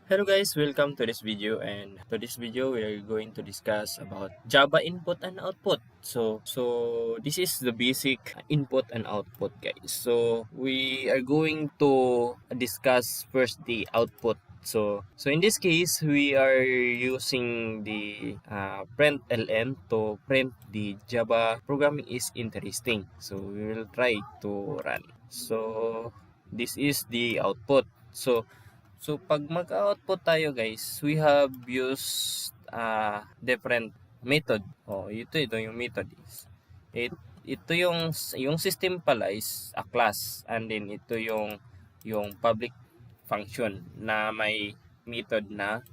Hello guys, welcome to this video, and to this video we are going to discuss about Java input and output. So this is the basic input and output, guys. So we are going to discuss first the output. So in this case, we are using the print ln to print the Java programming is interesting. So we will try to run. So this is the output. So pag mag-output tayo guys, we have used different method. Ito yung method is. Ito yung system pala is a class, and then ito yung public function na may method na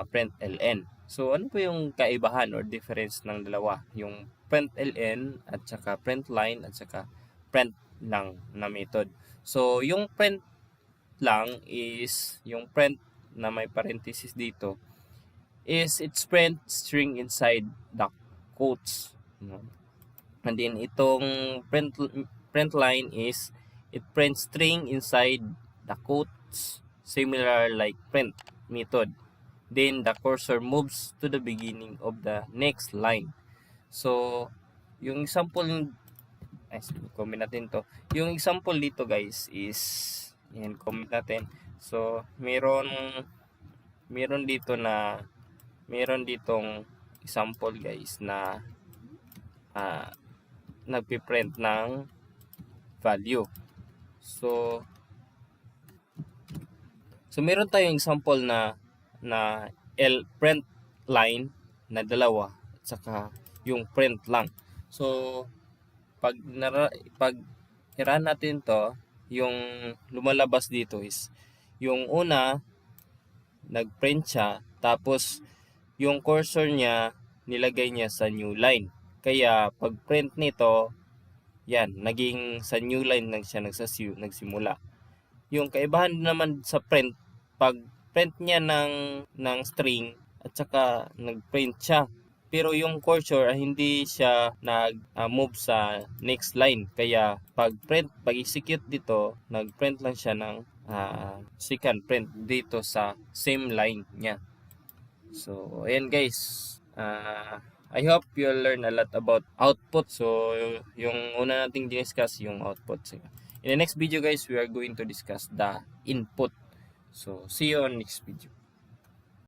println. So ano po yung kaibahan or difference ng dalawa? Yung println at saka println at saka print lang na method. So yung print lang is yung print na may parenthesis dito is it's print string inside the quotes. And then itong print line is it prints string inside the quotes, similar like print method. Then the cursor moves to the beginning of the next line. So yung example, comment natin to. Yung example dito guys is yan, comment natin. So, meron ditong example guys na nagpi-print ng value. So meron tayong example na print line na dalawa at saka yung print lang. So pag i-run natin to, yung lumalabas dito is yung una nagprint siya, tapos yung cursor niya nilagay niya sa new line. Kaya pag print nito, yan, naging sa new line lang siya nagsimula. Yung kaibahan naman sa print, pag print niya ng string at saka nagprint siya, pero yung cursor hindi siya nag-move sa next line. Kaya pag execute dito, nag-print lang siya ng second print dito sa same line niya. So ayan guys, I hope you'll learn a lot about output. So yung una nating discuss yung output. In the next video guys, we are going to discuss the input. So see you on next video.